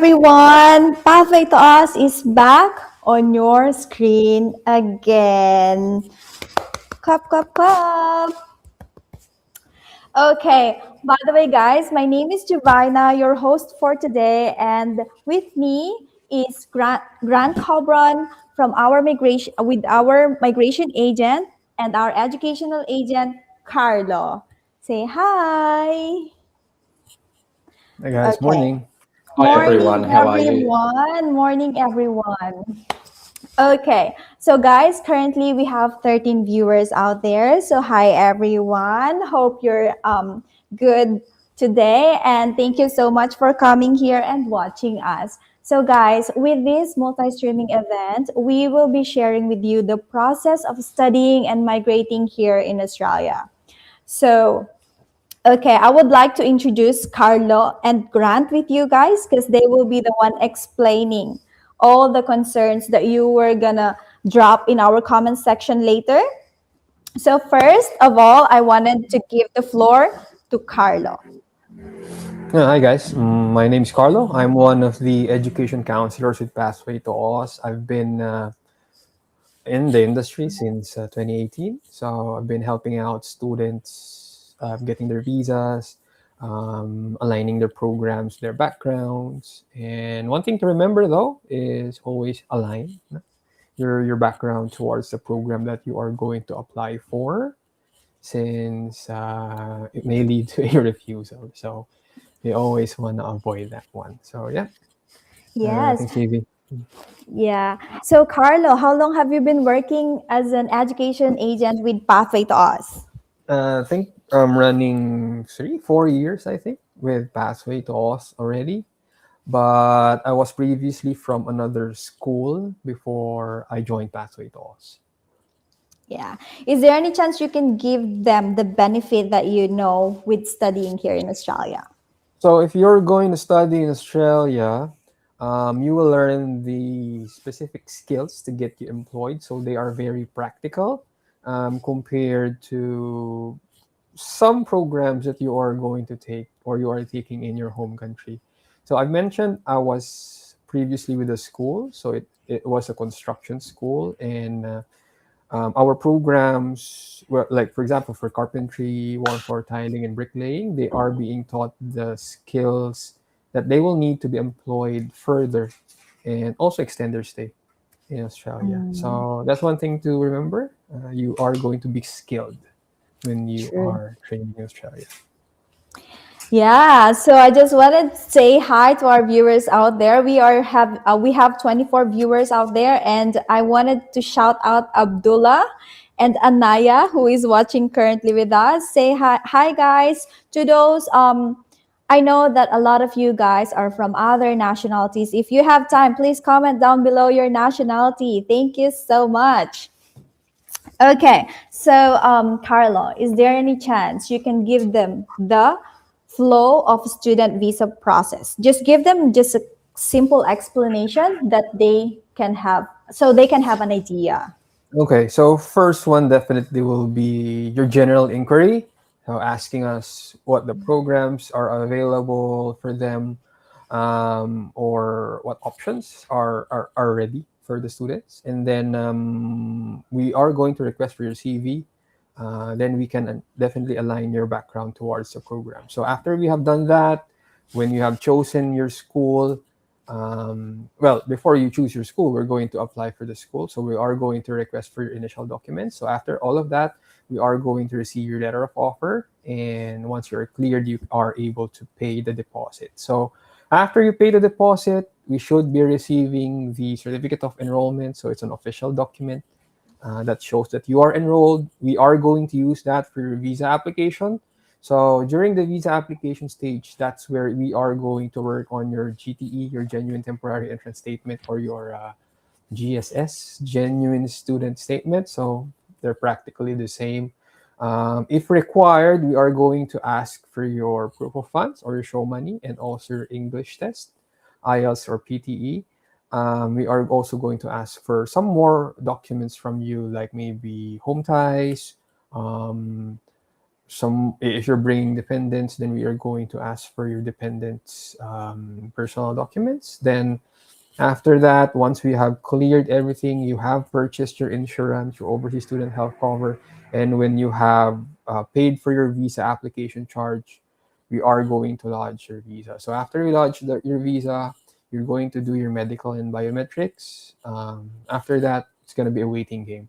everyone. Pathway to Us is back on your screen again. Clap, clap, clap. Okay, by the way, guys, my name is Juvaina, your host for today, and with me is Grant Cobron from our migration agent and our educational agent, Carlo. Say hi. Hey guys, Okay. morning. Hi Morning, everyone, how are you? everyone. Morning, everyone. Okay, so guys, currently we have 13 viewers out there. So hi everyone. Hope you're good today and thank you so much for coming here and watching us. So guys, with this multi-streaming event, we will be sharing with you the process of studying and migrating here in Australia. So okay, I would like to introduce Carlo and Grant with you guys because they will be the one explaining all the concerns that you were gonna drop in our comment section later. So first of all, I wanted to give the floor to Carlo. Hi guys, my name is Karlo. I'm one of the education counselors with Pathway to Oz. I've been in the industry since 2018, so I've been helping out students getting their visas, aligning their programs, their backgrounds. And one thing to remember though is always align your background towards the program that you are going to apply for, since it may lead to a refusal. So we always want to avoid that one. So yeah, Yes, thanks, JV. yeah. So Carlo, how long have you been working as an education agent with Pathway to Us? I think I'm running 4 years, I think, with Pathway to Oz already. But I was previously from another school before I joined Pathway to Oz. Yeah. Is there any chance you can give them the benefit that you know with studying here in Australia? So if you're going to study in Australia, you will learn the specific skills to get you employed. So they are very practical compared to some programs that you are going to take or you are taking in your home country. So I mentioned I was previously with a school, so it was a construction school, and our programs were like, for example, for carpentry, wall floor tiling, and bricklaying, they are being taught the skills that they will need to be employed further and also extend their stay in Australia. Mm, So that's one thing to remember. You are going to be skilled when you true. are training in Australia. Yeah, so I just wanted to say hi to our viewers out there. We have 24 viewers out there, and I wanted to shout out Abdullah and Anaya who is watching currently with us. Say hi guys to those. I know that a lot of you guys are from other nationalities. If you have time, please comment down below your nationality. Thank you so much. Okay, so Carlo, is there any chance you can give them the flow of student visa process? Just give them just a simple explanation that they can have, so they can have an idea. Okay, so first one definitely will be your general inquiry. So asking us what the programs are available for them, or what options are ready for the students. And then we are going to request for your CV. Then we can definitely align your background towards the program. So after we have done that, when you have chosen your school, well, before you choose your school, we're going to apply for the school. So we are going to request for your initial documents. So after all of that, we are going to receive your letter of offer. And once you're cleared, you are able to pay the deposit. So after you pay the deposit, we should be receiving the certificate of enrollment. So it's an official document that shows that you are enrolled. We are going to use that for your visa application. So during the visa application stage, that's where we are going to work on your GTE, your genuine temporary entrance statement, or your GSS, genuine student statement. So they're practically the same. If required, we are going to ask for your proof of funds or your show money, and also your English test, IELTS or PTE. We are also going to ask for some more documents from you, like maybe home ties, um, some if you're bringing dependents, then we are going to ask for your dependents' personal documents. Then after that, once we have cleared everything, you have purchased your insurance, your overseas student health cover, and when you have paid for your visa application charge, we are going to lodge your visa. So after you lodge your visa, you're going to do your medical and biometrics. After that, it's going to be a waiting game.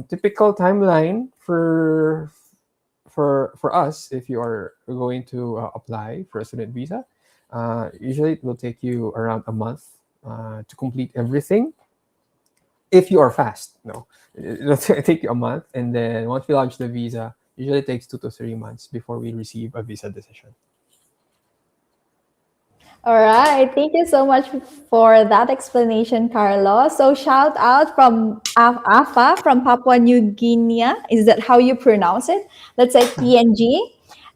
Typical timeline for us, if you are going to apply for a student visa, usually it will take you around a month to complete everything. If you are fast, no, it'll take you a month, and then once we launch the visa, usually it takes 2 to 3 months before we receive a visa decision. All right. Thank you so much for that explanation, Carlo. So shout out from Afa from Papua New Guinea. Is that how you pronounce it? Let's say PNG.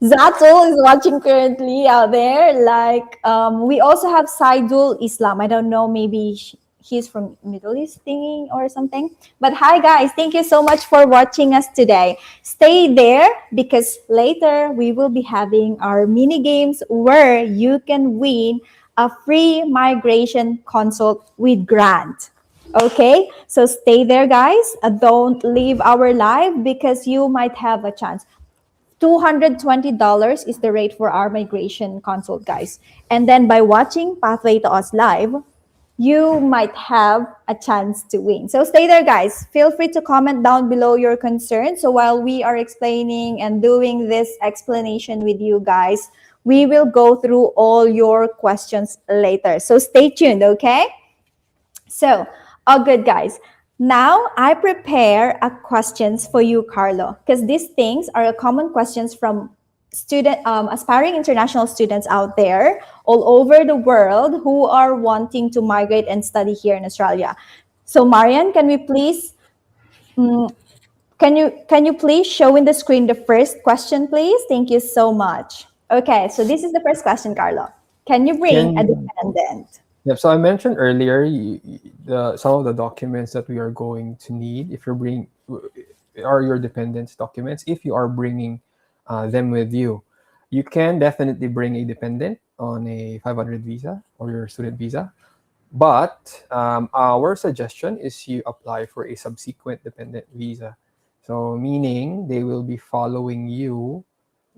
Zatul is watching currently out there. Like we also have Saidul Islam. I don't know, maybe he's from Middle East thingy or something. But hi guys, thank you so much for watching us today. Stay there because later we will be having our mini games where you can win a free migration consult with Grant. Okay, so stay there, guys. Don't leave our live because you might have a chance. $220 is the rate for our migration consult, guys. And then by watching Pathway to Us live, you might have a chance to win. So stay there, guys. Feel free to comment down below your concerns. So while we are explaining and doing this explanation with you guys, we will go through all your questions later. So stay tuned, okay? So, all good, guys. Now I prepare a questions for you, Carlo, because these things are common questions from aspiring international students out there all over the world who are wanting to migrate and study here in Australia. So, Marian, can we please can you please show in the screen the first question, please? Thank you so much. Okay, so this is the first question, Carlo. Can you bring a Can dependent? Yep. So I mentioned earlier the some of the documents that we are going to need if you're bringing are your dependents documents. If you are bringing them with you, you can definitely bring a dependent on a 500 visa or your student visa. But our suggestion is you apply for a subsequent dependent visa. So meaning they will be following you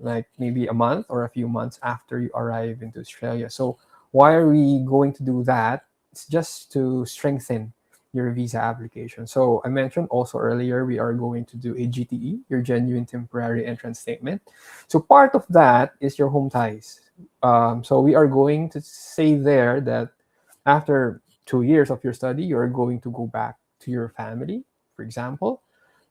like maybe a month or a few months after you arrive into Australia. So why are we going to do that? It's just to strengthen your visa application. So I mentioned also earlier we are going to do a GTE, your genuine temporary entrance statement. So part of that is your home ties. So we are going to say there that after 2 years of your study, you're going to go back to your family, for example.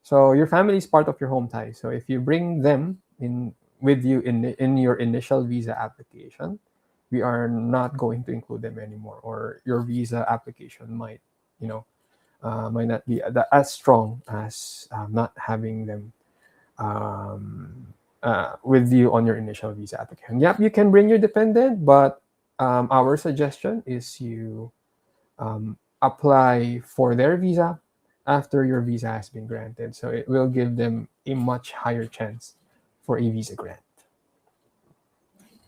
So your family is part of your home ties. So if you bring them in with you in your initial visa application, we are not going to include them anymore, or your visa application might, you know, might not be as strong as not having them with you on your initial visa application. Yep, you can bring your dependent, but our suggestion is you apply for their visa after your visa has been granted. So it will give them a much higher chance for a visa grant.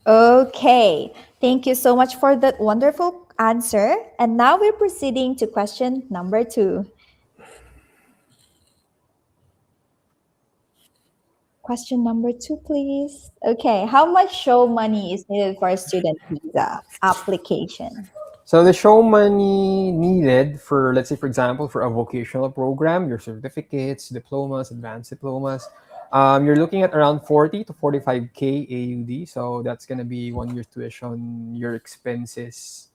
Okay, thank you so much for that wonderful answer. And now we're proceeding to question number two. Question number two, please. Okay, how much show money is needed for a student visa application? So the show money needed for, let's say, for example, for a vocational program, your certificates, diplomas, advanced diplomas, you're looking at around 40 to 45K AUD. So that's gonna be 1 year's tuition, your expenses,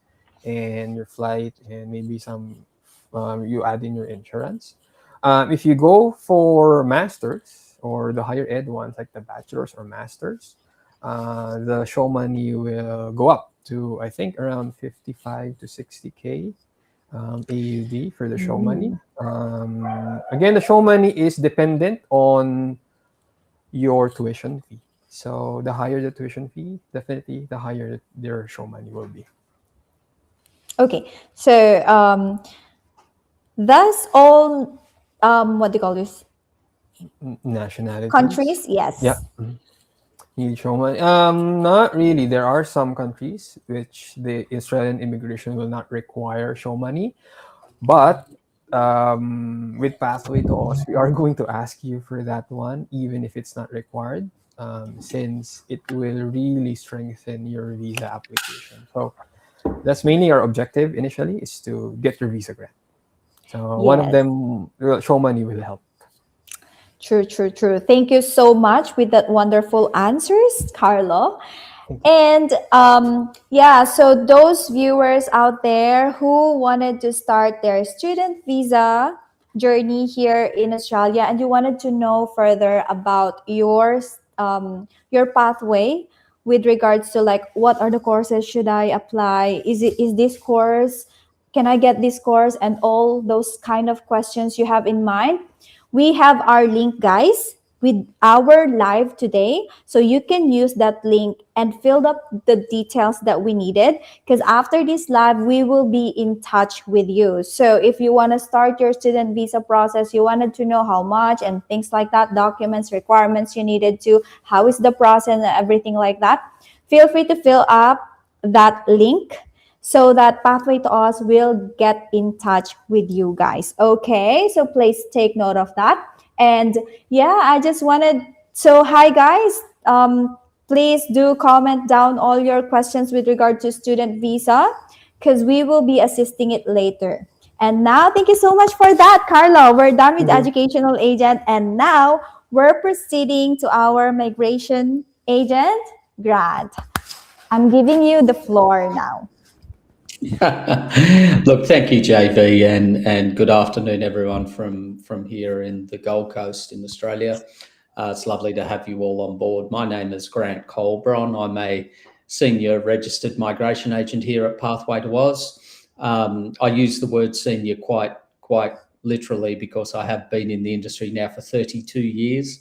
and your flight, and maybe some you add in your insurance. If you go for masters or the higher ed ones like the bachelors or masters, the show money will go up to I think around 55 to 60K AUD for the show money. Again, the show money is dependent on your tuition fee. So the higher the tuition fee, definitely the higher their show money will be. Okay, so that's all. What do you call this? nationalities. countries? Yeah. Yes. Need show money. Not really. There are some countries which the Australian immigration will not require show money, but with Pathway to Us, we are going to ask you for that one, even if it's not required, since it will really strengthen your visa application. So that's mainly our objective initially, is to get your visa grant. So one of Yes. them, well, show money will help. True, true, true. Thank you so much with that wonderful answers, Carlo. Thank you. And yeah, so those viewers out there who wanted to start their student visa journey here in Australia, and you wanted to know further about your pathway with regards to like what are the courses should I apply? Is this course, can I get this course, and all those kind of questions you have in mind, we have our link, guys, with our live today. So you can use that link and fill up the details that we needed. Because after this live, we will be in touch with you. So if you want to start your student visa process, you wanted to know how much and things like that, documents, requirements you needed to, how is the process and everything like that, feel free to fill up that link so that Pathway to Us will get in touch with you guys. Okay, so please take note of that. And yeah, I just wanted, so hi guys. Please do comment down all your questions with regard to student visa because we will be assisting it later. And now, thank you so much for that, Carlo. We're done with Thank you. educational agent, and now we're proceeding to our migration agent, Grant. I'm giving you the floor now. Look, thank you, JV, and good afternoon, everyone from here in the Gold Coast in Australia. It's lovely to have you all on board. My name is Grant Colbron. I'm a senior registered migration agent here at Pathway to Oz. I use the word senior quite literally because I have been in the industry now for 32 years,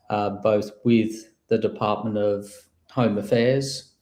both with the Department of Home Affairs,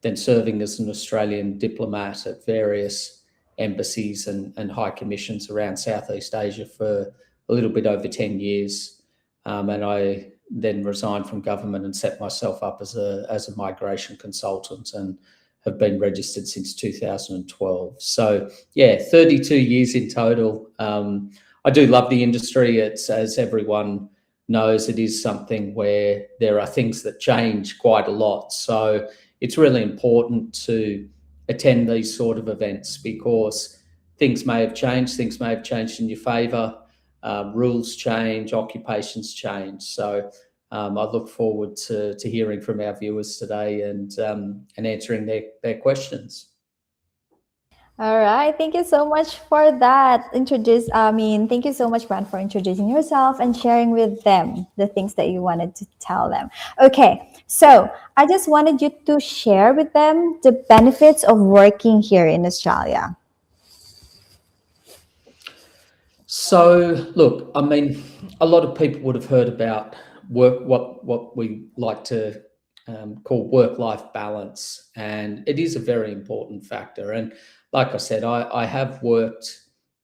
then serving as an Australian diplomat at various embassies and high commissions around Southeast Asia for a little bit over 10 years. And I then resigned from government and set myself up as a migration consultant and have been registered since 2012. So yeah, 32 years in total. I do love the industry. It's, as everyone knows, it is something where there are things that change quite a lot. So it's really important to attend these sort of events because things may have changed in your favour. Rules change, occupations change. So I look forward to hearing from our viewers today and answering their questions. All right. Thank you so much for that. Thank you so much, Brand, for introducing yourself and sharing with them the things that you wanted to tell them. Okay. So I just wanted you to share with them the benefits of working here in Australia. So, look, I mean, a lot of people would have heard about what we like to call work-life balance, and it is a very important factor. And like I said, I have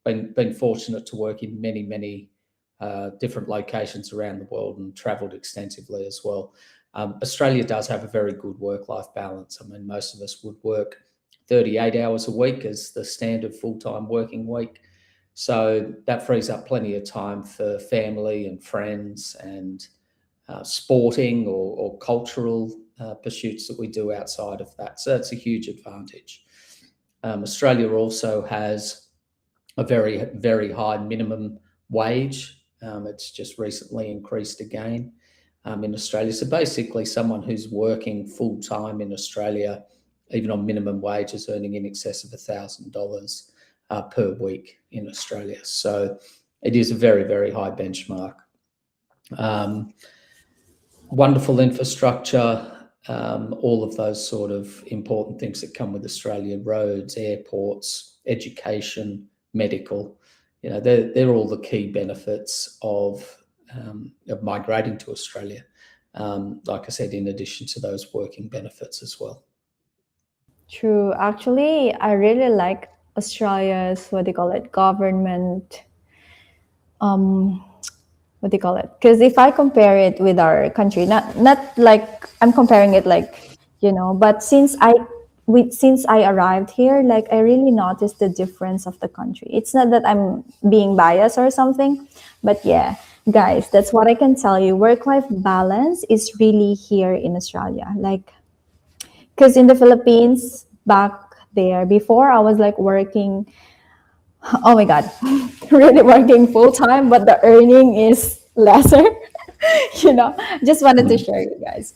been fortunate to work in many different locations around the world and travelled extensively as well. Australia does have a very good work-life balance. I mean, most of us would work 38 hours a week as the standard full-time working week. So that frees up plenty of time for family and friends and sporting or cultural pursuits that we do outside of that. So that's a huge advantage. Australia also has a very high minimum wage. It's just recently increased again in Australia. So basically, someone who's working full time in Australia, even on minimum wage, is earning in excess of $1,000 per week in Australia. So it is a very high benchmark. Um, Wonderful infrastructure, all of those sort of important things that come with Australia: roads, airports, education, medical. You know, they're all the key benefits of migrating to Australia. Like I said, in addition to those working benefits as well. True. Actually, I really like Australia's, what do you call it, government, um, what do you call it? Because if I compare it with our country, not like I'm comparing it like, but since I arrived here, like I really noticed the difference of the country. It's not that I'm being biased or something, but yeah, guys, that's what I can tell you. Work-life balance is really here in Australia. Like, because in the Philippines, back there, before I was like working, oh my God, really working full time, but the earning is lesser. Just wanted to share you guys.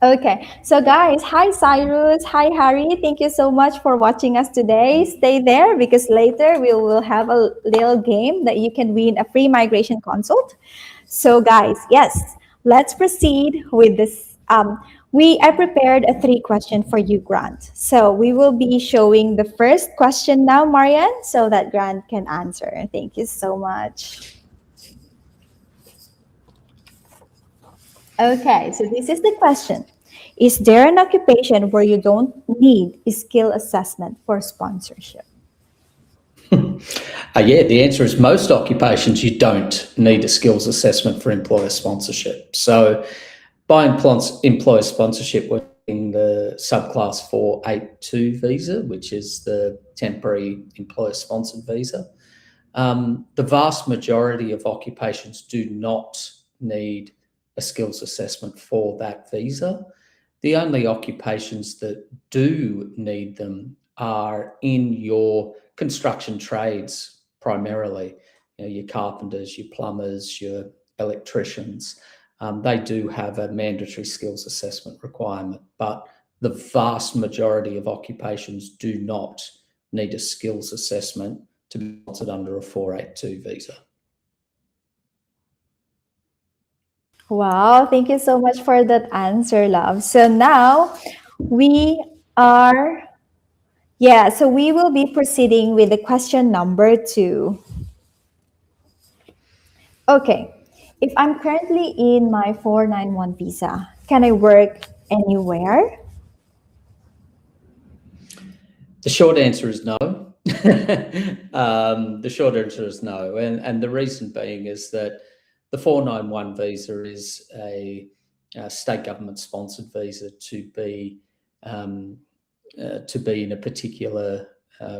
Okay, so guys, hi Cyrus, hi Harry. Thank you so much for watching us today. Stay there because later we will have a little game that you can win a free migration consult. So guys, yes, let's proceed with this. I prepared a three-question for you, Grant. So we will be showing the first question now, Marian, so that Grant can answer. Thank you so much. Okay, so this is the question. Is there an occupation where you don't need a skill assessment for sponsorship? Yeah, the answer is most occupations you don't need a skills assessment for employer sponsorship. So by employer sponsorship, we're in the subclass 482 visa, which is the temporary employer sponsored visa. The vast majority of occupations do not need a skills assessment for that visa. The only occupations that do need them are in your construction trades primarily. Your carpenters, your plumbers, your electricians. They do have a mandatory skills assessment requirement, but the vast majority of occupations do not need a skills assessment to be sponsored under a 482 visa. Wow, thank you so much for that answer, love. So now we are, yeah, so we will be proceeding with the question number 2. Okay, if I'm currently in my 491 visa, can I work anywhere? The short answer is no. The short answer is no. And the reason being is that the 491 visa is a state government sponsored visa to be in a particular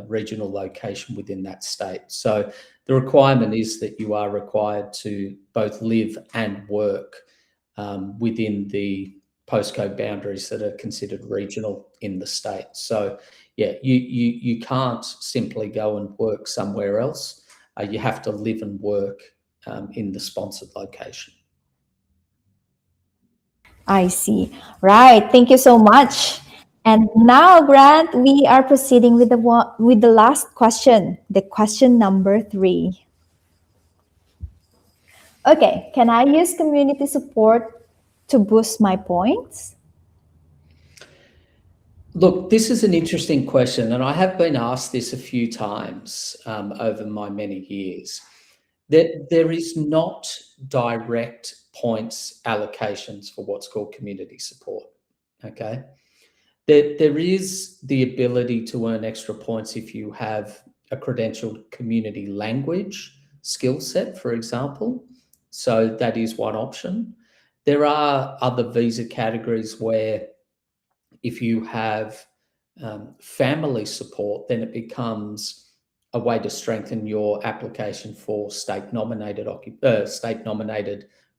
regional location within that state. So the requirement is that you are required to both live and work within the postcode boundaries that are considered regional in the state. So yeah, you can't simply go and work somewhere else. You have to live and work in the sponsored location. I see. Right. Thank you so much. And now, Grant, we are proceeding with the last question, the question number 3. Okay, can I use community support to boost my points? Look, this is an interesting question, and I have been asked this a few times over my many years. There is not direct points allocations for what's called community support. Okay, there is the ability to earn extra points if you have a credentialed community language skill set, for example. So that is one option. There are other visa categories where if you have family support, then it becomes a way to strengthen your application for state nominated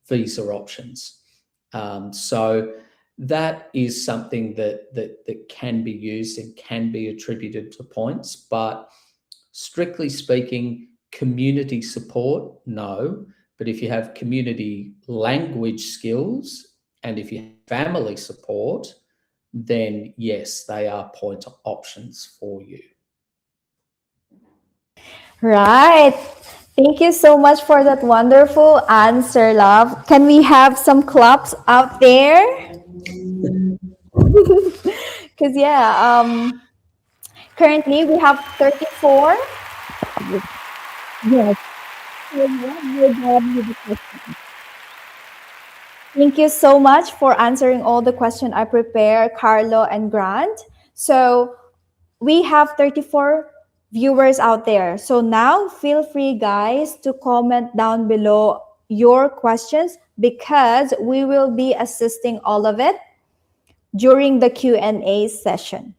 visa options. So that is something that can be used and can be attributed to points, but strictly speaking, community support, no. But if you have community language skills and if you have family support, then yes, they are point options for you. Right. Thank you so much for that wonderful answer, love. Can we have some claps out there? Because, yeah, currently we have 34. Yes. Thank you so much for answering all the questions I prepared, Carlo and Grant. So we have 34 viewers out there. So now feel free, guys, to comment down below your questions because we will be assisting all of it during the Q&A session.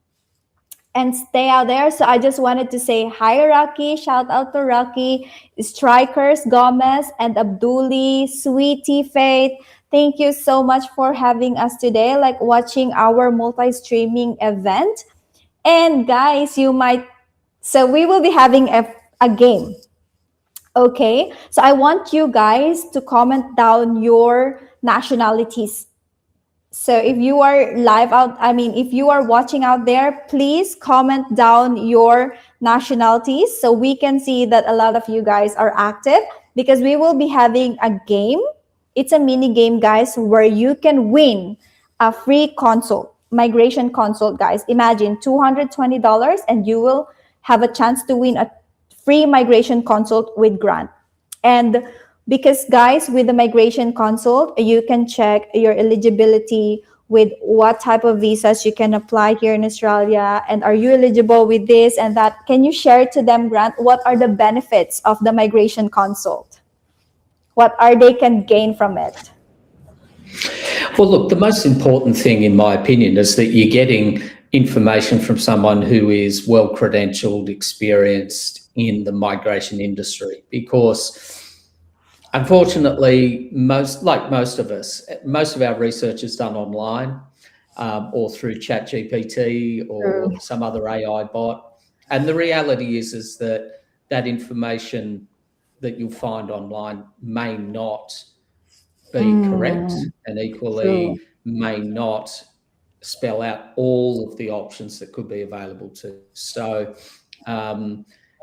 And stay out there. So I just wanted to say hi, Rocky. Shout out to Rocky, Strikers, Gomez, and Abduli, Sweetie, Faith. Thank you so much for having us today, like watching our multi-streaming event. And guys, so we will be having a game. Okay, so I want you guys to comment down your nationalities. So if you are live out, I mean, if you are watching out there, please comment down your nationalities so we can see that a lot of you guys are active, because we will be having a game. It's a mini game, guys, where you can win a free consult, migration consult, guys. Imagine $220 and you will have a chance to win a free migration consult with grant. And because guys, with the migration consult, you can check your eligibility with what type of visas you can apply here in Australia, and are you eligible with this and that. Can you share to them, Grant, what are the benefits of the migration consult? What are they can gain from it? Well, look, the most important thing, in my opinion, is that you're getting information from someone who is well credentialed, experienced in the migration industry, because unfortunately, most of us, most of our research is done online or through ChatGPT or True. some other AI bot. And the reality is that that information that you'll find online may not be correct, and equally True. may not spell out all of the options that could be available to. So,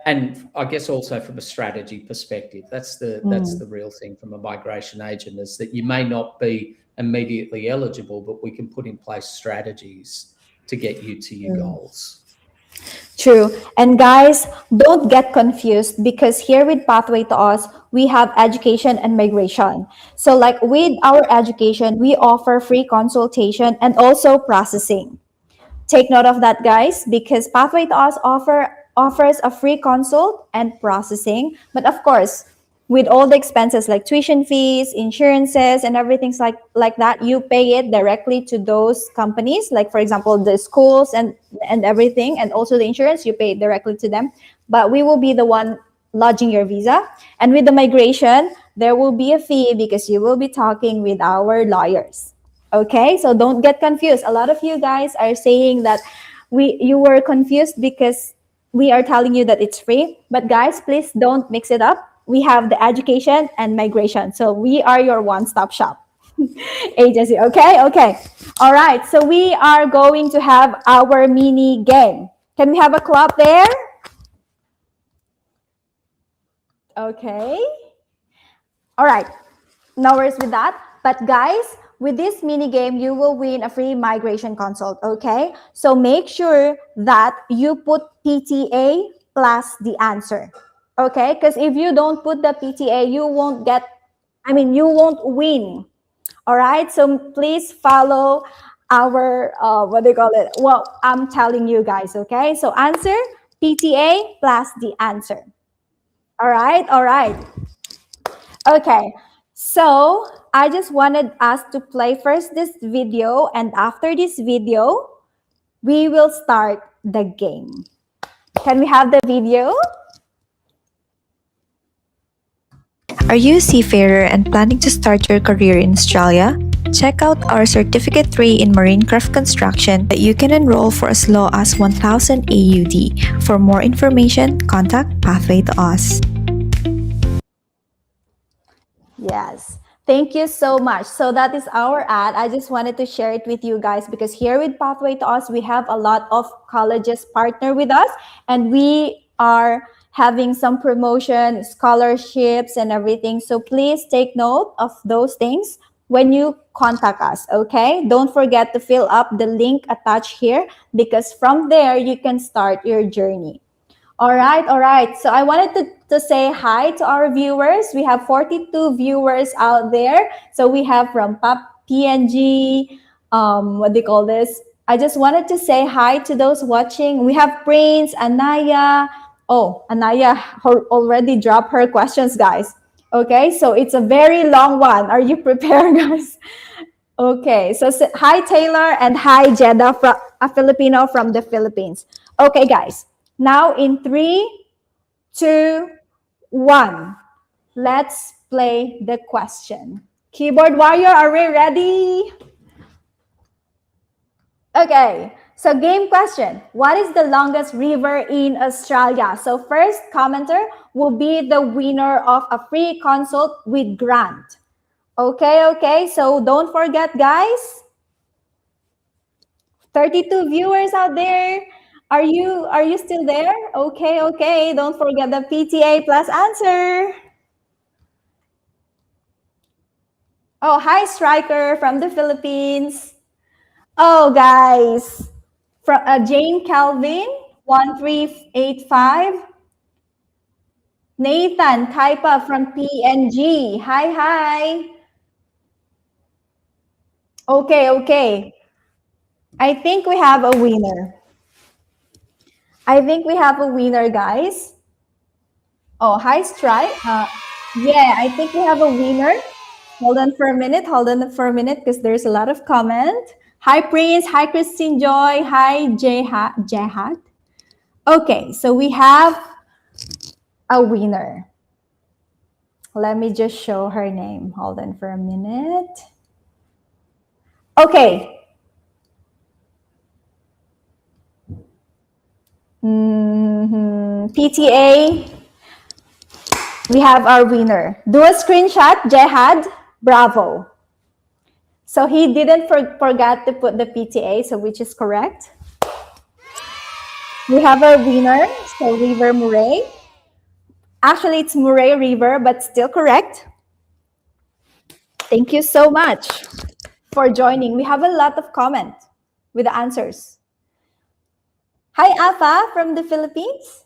and I guess also from a strategy perspective, that's the real thing from a migration agent, is that you may not be immediately eligible, but we can put in place strategies to get you to your goals. True. And guys, don't get confused, because here with Pathway to Us, we have education and migration. So like with our education, we offer free consultation and also processing. Take note of that, guys, because Pathway to Us offers a free consult and processing. But of course, with all the expenses like tuition fees, insurances, and everything's like that, you pay it directly to those companies. Like for example, the schools and everything, and also the insurance, you pay it directly to them. But we will be the one lodging your visa. And with the migration, there will be a fee because you will be talking with our lawyers. Okay, so don't get confused. A lot of you guys are saying that you were confused because we are telling you that it's free. But guys, please don't mix it up. We have the education and migration. So we are your one-stop shop agency. Okay, okay. All right, so we are going to have our mini game. Can we have a clap there? Okay. All right, no worries with that. But guys, with this mini game, you will win a free migration consult, okay? So make sure that you put PTA plus the answer, okay? Because if you don't put the PTA, you won't win, all right? So please follow our, what do you call it? Well, I'm telling you guys, okay? So answer PTA plus the answer. All right, all right. Okay, so I just wanted us to play first this video, and after this video, we will start the game. Can we have the video? Are you a seafarer and planning to start your career in Australia? Check out our Certificate 3 in Marine Craft Construction that you can enroll for as low as 1,000 AUD. For more information, contact Pathway to Us. Yes. Thank you so much. So that is our ad. I just wanted to share it with you guys because here with Pathway to Us, we have a lot of colleges partner with us, and we are having some promotion, scholarships, and everything. So please take note of those things when you contact us, okay? Don't forget to fill up the link attached here, because from there you can start your journey. All right, all right. So I wanted to say hi to our viewers. We have 42 viewers out there. So we have from PNG, what do you call this? I just wanted to say hi to those watching. We have Prince, Anaya. Oh, Anaya already dropped her questions, guys. Okay, so it's a very long one. Are you prepared, guys? Okay, so hi Taylor and hi Jeddah, from a Filipino from the Philippines. Okay, guys. Now in 3, 2, 1, let's play the question. Keyboard warrior, are we ready? Okay, so game question. What is the longest river in Australia? So first commenter will be the winner of a free consult with Grant. Okay, so don't forget, guys. 32 viewers out there. Are you still there? Okay. Don't forget the PTA plus answer. Oh, hi Striker from the Philippines. Oh, guys. From Jane Calvin 1385. Nathan Kaipa from PNG. Hi. Okay. I think we have a winner. Guys. Oh, hi, Strike. Yeah, I think we have a winner. Hold on for a minute, because there's a lot of comment. Hi, Prince. Hi, Christine Joy. Hi, Jehad. Okay, so we have a winner. Let me just show her name. Hold on for a minute. Okay. PTA, we have our winner. Do a screenshot, Jehad. Bravo. So he didn't forget to put the PTA, so which is correct. We have our winner, so River Murray. Actually, it's Murray River, but still correct. Thank you so much for joining. We have a lot of comment with the answers. Hi, Afa from the Philippines.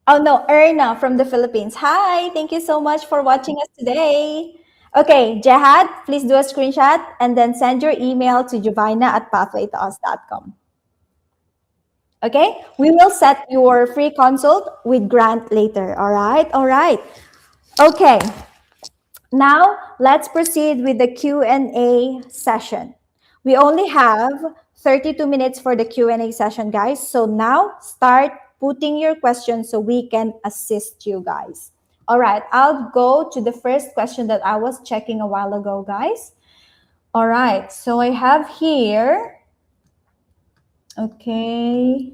Oh no, Erna from the Philippines. Hi, thank you so much for watching us today. Okay, Jehad, please do a screenshot and then send your email to juvaina@pathwaytous.com. Okay, we will set your free consult with Grant later. All right. Okay, now let's proceed with the Q&A session. We only have 32 minutes for the Q&A session, guys. So now start putting your questions so we can assist you guys. All right, I'll go to the first question that I was checking a while ago, guys. All right, so I have here, okay.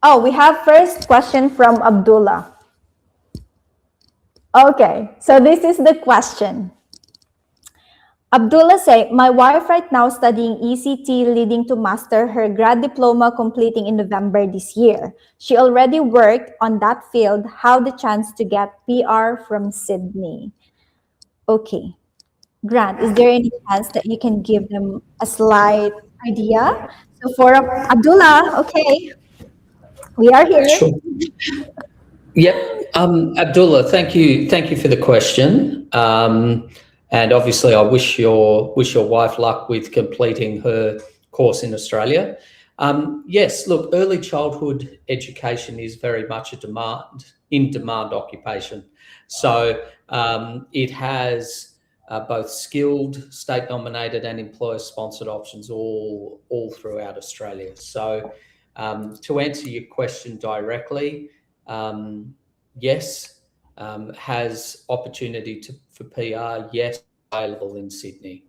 Oh, we have first question from Abdullah. Okay, so this is the question. Abdullah say, my wife right now studying ECT leading to master, her grad diploma completing in November this year. She already worked on that field. How the chance to get PR from Sydney? Okay. Grant, is there any chance that you can give them a slight idea? So for Abdullah, okay, we are here. Sure. Yep. Abdullah, thank you for the question. And obviously, I wish your wife luck with completing her course in Australia. Yes, look, early childhood education is very much in demand occupation. So it has both skilled, state-nominated, and employer-sponsored options all throughout Australia. So to answer your question directly, yes. Has opportunity for PR, yes, available in Sydney.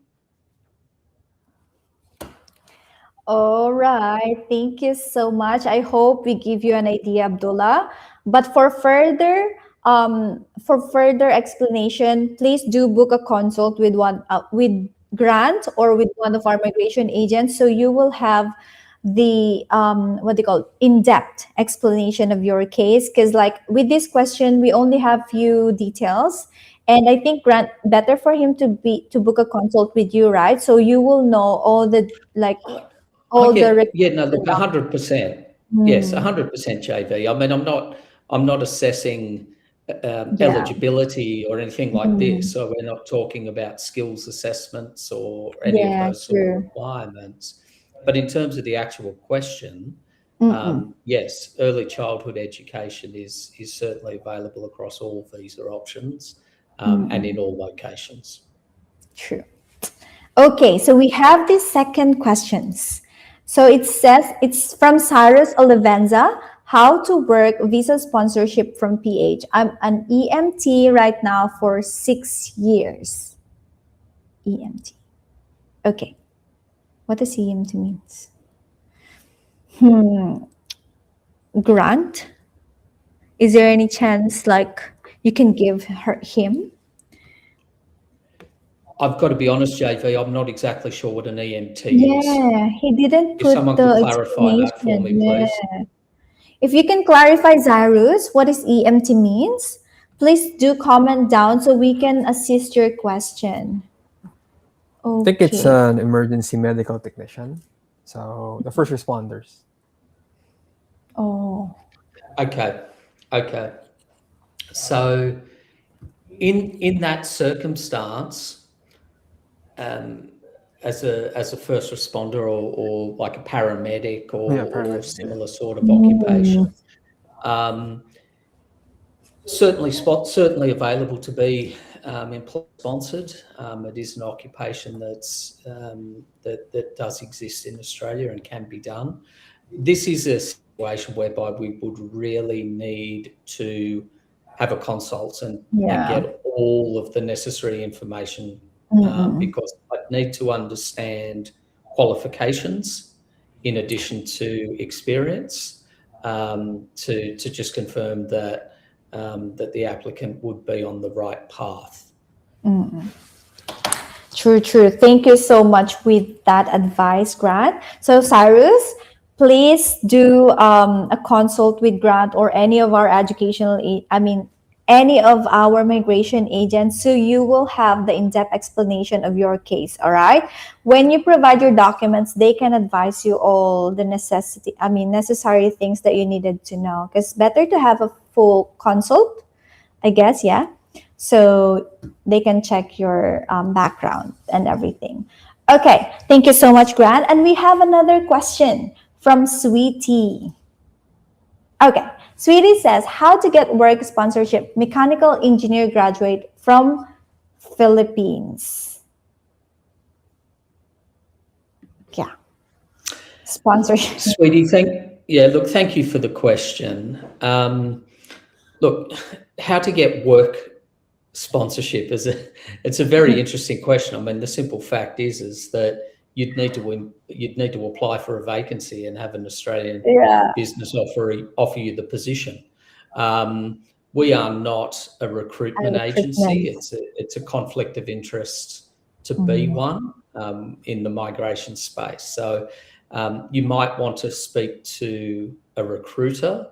All right, thank you so much. I hope we give you an idea, Abdullah. But for further explanation, please do book a consult with Grant or with one of our migration agents, so you will have the in-depth explanation of your case. Because like with this question, we only have few details, and I think Grant, better for him to book a consult with you, right? So you will know all the No, look, 100%. Yes, 100%, JV. I mean, I'm not assessing eligibility or anything like this. So we're not talking about skills assessments or any of those sort of requirements. But in terms of the actual question, Yes, early childhood education is certainly available across all visa options and in all locations. True. Okay, so we have the second questions. So it says it's from Cyrus Olivenza. How to work visa sponsorship from PH. I'm an EMT right now for 6 years. EMT. Okay. What does EMT means? Grant? Is there any chance like you can give him? I've got to be honest, JV, I'm not exactly sure what an EMT is. Yeah, he didn't If put someone could the clarify that for explanation. me, please. Yeah. If you can clarify, Zyrus, what is EMT means, please do comment down so we can assist your question. I think it's Okay. an emergency medical technician. So the first responders. Oh. Okay. So in that circumstance, as a first responder or like a paramedic Yeah, or paramedic. similar sort of occupation, certainly available to be employer sponsored. It is an occupation that does exist in Australia and can be done. This is a situation whereby we would really need to have a consult and get all of the necessary information because I'd need to understand qualifications in addition to experience to just confirm that that the applicant would be on the right path. True. Thank you so much with that advice, Grant. So, Cyrus, please do a consult with Grant or any of our any of our migration agents, so you will have the in-depth explanation of your case. All right. When you provide your documents, they can advise you all the necessary things that you needed to know. Because better to have a full consult, I guess. Yeah. So they can check your background and everything. Okay, thank you so much, Grant. And we have another question from Sweetie. Okay, Sweetie says, how to get work sponsorship, mechanical engineer graduate from Philippines. Yeah, sponsorship. Sweetie, thank you for the question. Look, how to get work sponsorship it's a very interesting question. I mean, the simple fact is that you'd need to apply for a vacancy and have an Australian business offer you the position. We are not a recruitment agency. It's a conflict of interest to be one in the migration space. So you might want to speak to a recruiter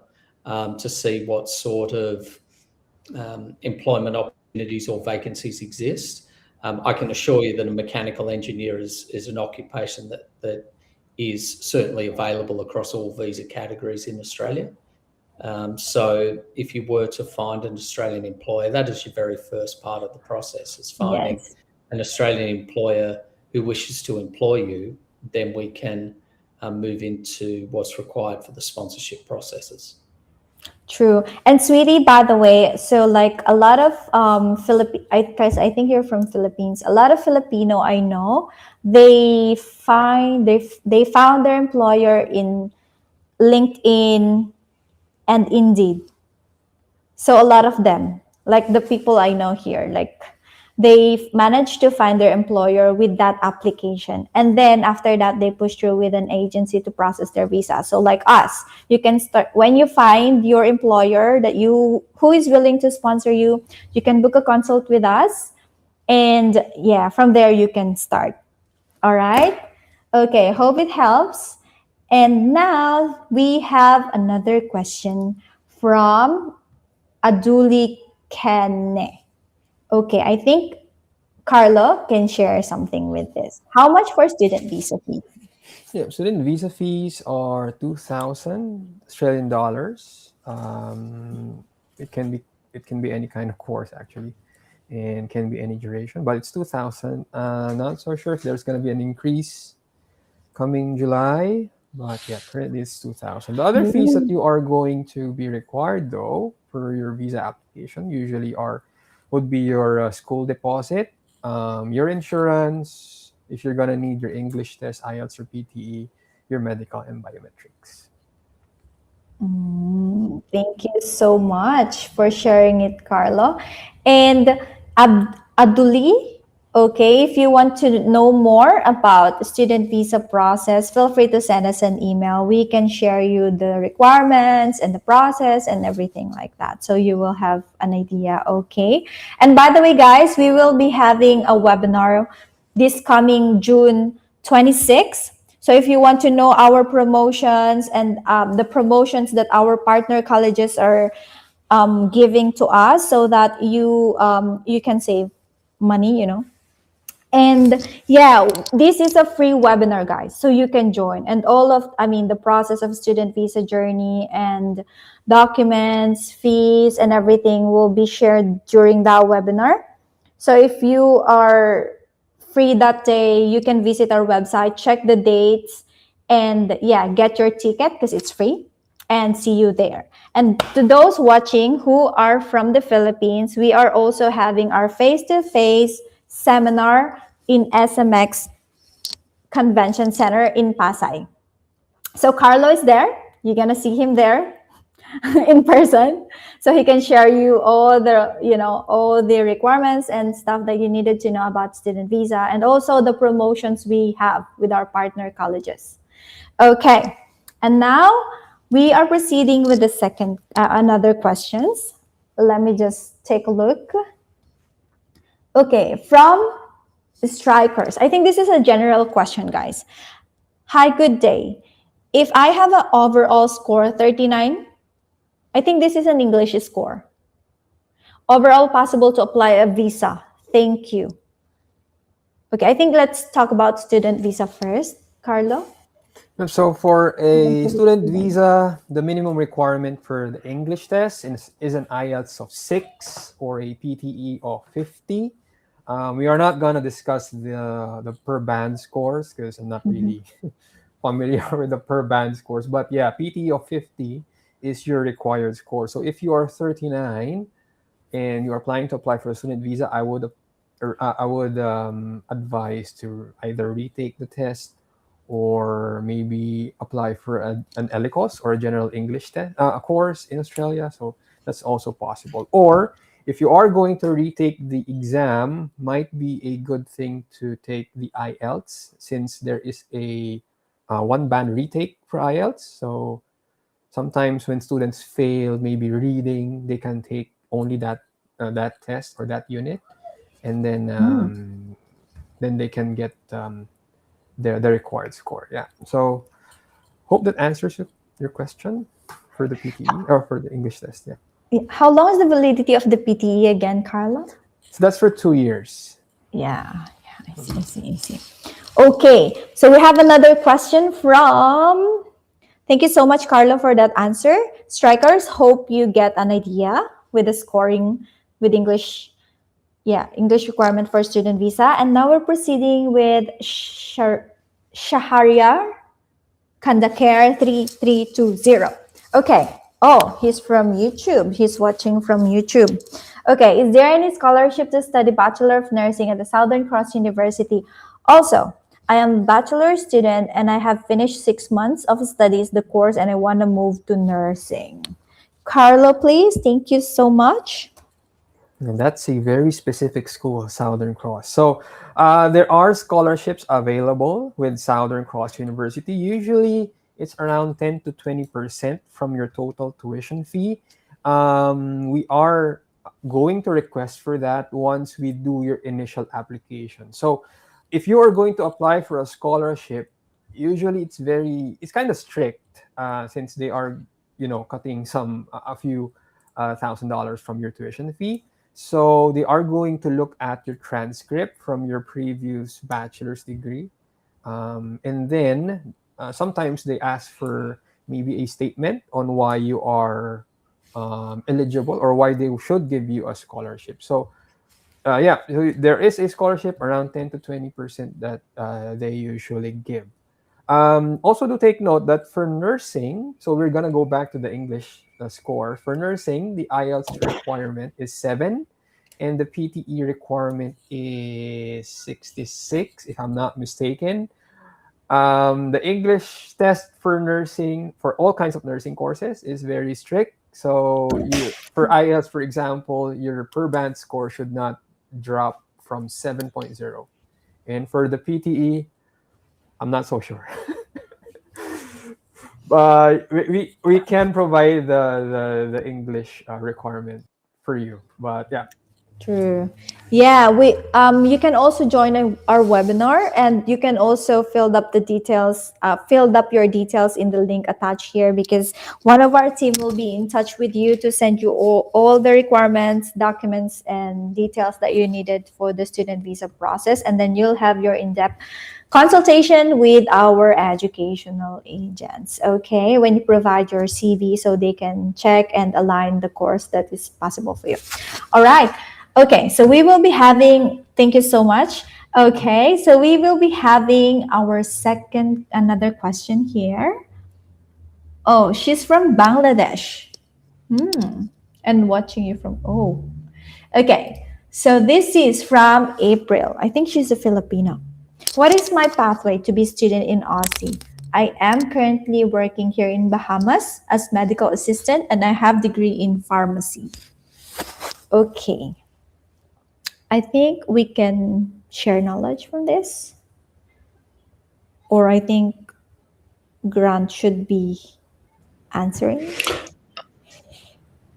to see what sort of employment opportunities or vacancies exist. I can assure you that a mechanical engineer is an occupation that is certainly available across all visa categories in Australia. So if you were to find an Australian employer, that is your very first part of the process, is finding an Australian employer who wishes to employ you. Then we can move into what's required for the sponsorship processes. True. And Sweetie, by the way, so like a lot of I think you're from Philippines. A lot of Filipino I know, they found their employer in LinkedIn and Indeed. So a lot of them, like the people I know here, like they managed to find their employer with that application. And then after that, they push through with an agency to process their visa. So like us, you can start when you find your employer who is willing to sponsor you, you can book a consult with us. And yeah, from there you can start. All right. Okay. Hope it helps. And now we have another question from Aduli Kene. Okay, I think Karlo can share something with this. How much for student visa fee? Yeah, student visa fees are 2,000 Australian dollars. It can be any kind of course actually, and can be any duration, but it's 2,000. Not so sure if there's going to be an increase coming July. But yeah, currently it's 2,000. The other fees that Mm. you are going to be required though for your visa application usually are would be your school deposit, your insurance, if you're gonna need your English test, IELTS or PTE, your medical and biometrics. Thank you so much for sharing it, Carlo. And Aduli, okay, if you want to know more about the student visa process, feel free to send us an email. We can share you the requirements and the process and everything like that. So you will have an idea, okay? And by the way, guys, we will be having a webinar this coming June 26th. So if you want to know our promotions and the promotions that our partner colleges are giving to us, so that you can save money, And yeah, this is a free webinar, guys, so you can join. And all of, I mean, the process of student visa journey and documents, fees, and everything will be shared during that webinar. So if you are free that day, you can visit our website, check the dates, and yeah, get your ticket because it's free, and see you there. And to those watching who are from the Philippines, we are also having our face-to-face seminar in SMX Convention Center in Pasay. So Carlo is there. You're gonna see him there in person, so he can share you all the requirements and stuff that you needed to know about student visa, and also the promotions we have with our partner colleges. Okay, and now we are proceeding with the second another questions. Let me just take a look. Okay, from strikers, I think this is a general question, guys. Hi, good day. If I have an overall score 39, I think this is an English score. Overall possible to apply a visa. Thank you. Okay, I think let's talk about student visa first. Carlo? So for a student visa, the minimum requirement for the English test is an IELTS of 6 or a PTE of 50. We are not going to discuss the per band scores because I'm not really familiar with the per band scores. But yeah, PTE of 50 is your required score. So if you are 39 and you are planning to apply for a student visa, I would advise to either retake the test or maybe apply for an ELICOS or a general English test, a course in Australia. So that's also possible. Or if you are going to retake the exam, might be a good thing to take the IELTS since there is a one band retake for IELTS. So sometimes when students fail, maybe reading, they can take only that test or that unit, and then they can get the required score. Yeah. So hope that answers your question for the PTE or for the English test. Yeah. How long is the validity of the PTE again, Carlo? So that's for 2 years. Yeah, I see. Okay, so we have another question from. Thank you so much, Carlo, for that answer. Strikers, hope you get an idea with the scoring with English. Yeah, English requirement for student visa. And now we're proceeding with Shahariar Kandakar 3320. Okay. Oh, he's from YouTube. He's watching from YouTube. Okay. Is there any scholarship to study Bachelor of Nursing at the Southern Cross University? Also, I am a bachelor student and I have finished 6 months of studies, the course, and I want to move to nursing. Carlo, please. Thank you so much. And that's a very specific school, Southern Cross. So there are scholarships available with Southern Cross University. Usually it's around 10 to 20% from your total tuition fee. We are going to request for that once we do your initial application. So if you are going to apply for a scholarship, usually it's kind of strict since they are, cutting a few $1,000 from your tuition fee. So they are going to look at your transcript from your previous bachelor's degree. And then sometimes they ask for maybe a statement on why you are eligible or why they should give you a scholarship. So so there is a scholarship around 10 to 20% that they usually give. Also, do take note that for nursing, so we're gonna go back to the English score. For nursing, the IELTS requirement is 7, and the PTE requirement is 66, if I'm not mistaken. The English test for nursing, for all kinds of nursing courses, is very strict. So you, for IELTS, for example, your per band score should not drop from 7.0. And for the PTE, I'm not so sure. But we can provide the English requirement for you. But yeah, True. Yeah, we you can also join our webinar, and you can also filled up your details in the link attached here, because one of our team will be in touch with you to send you all the requirements, documents, and details that you needed for the student visa process, and then you'll have your in-depth consultation with our educational agents. Okay, when you provide your CV, so they can check and align the course that is possible for you. All right. Okay, so we will be having, thank you so much. Okay, so we will be having another question here. Oh, she's from Bangladesh. And watching you from, okay. So this is from April. I think she's a Filipino. What is my pathway to be student in Aussie? I am currently working here in Bahamas as medical assistant, and I have degree in pharmacy. Okay. I think we can share knowledge from this. Or I think Grant should be answering.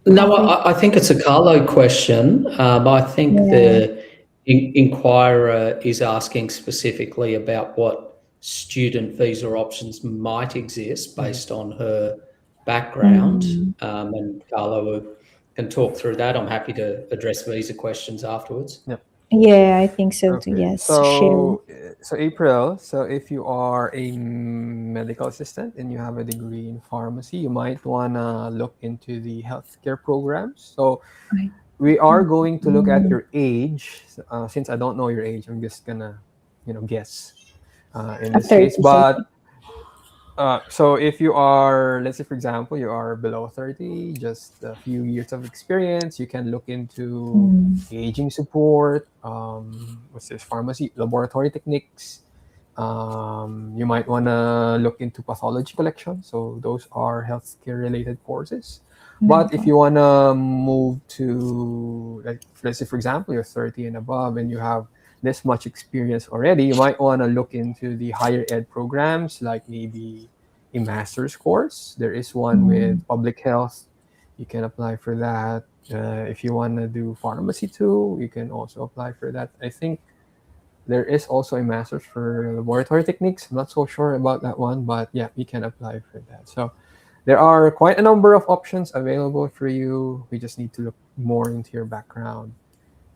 No, I think it's a Carlo question. I think the inquirer is asking specifically about what student visa options might exist based on her background. And Carlo can talk through that. I'm happy to address visa questions afterwards. yep. Yeah, I think so too. Okay. Yes, share. So April, so if you are a medical assistant and you have a degree in pharmacy, you might wanna look into the healthcare programs. So Right. we are going to look at your age. Since I don't know your age, I'm just gonna, guess in this case. 30 But so if you are, let's say for example, you are below 30, just a few years of experience, you can look into aging support, what's this, pharmacy, laboratory techniques. You might want to look into pathology collection. So those are healthcare related courses. But if you want to move to, like, let's say for example, you're 30 and above and you have this much experience already, you might want to look into the higher ed programs, like maybe a master's course. There is one with public health. You can apply for that. If you want to do pharmacy too, you can also apply for that. I think there is also a master's for laboratory techniques. I'm not so sure about that one, but yeah, you can apply for that. So there are quite a number of options available for you. We just need to look more into your background.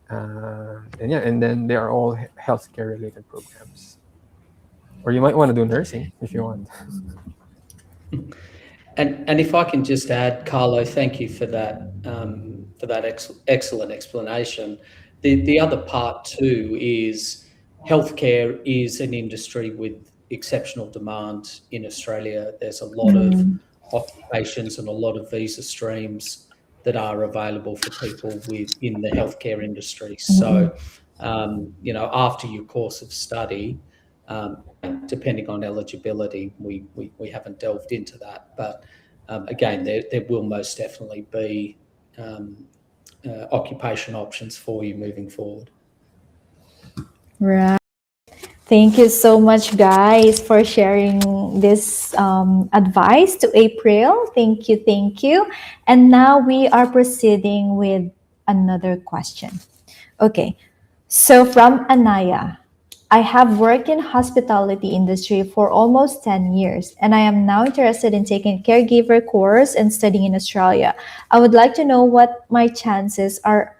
And then they are all healthcare related programs. Or you might want to do nursing if you want. And if I can just add, Carlo, thank you for that excellent explanation. The other part too is healthcare is an industry with exceptional demand in Australia. There's a lot of occupations and a lot of visa streams that are available for people within the healthcare industry. So, after your course of study, depending on eligibility, we haven't delved into that. But again, there will most definitely be occupation options for you moving forward. Right. Thank you so much, guys, for sharing this advice to April. Thank you, thank you. And now we are proceeding with another question. Okay, so from Anaya, I have worked in hospitality industry for almost 10 years, and I am now interested in taking caregiver course and studying in Australia. I would like to know what my chances are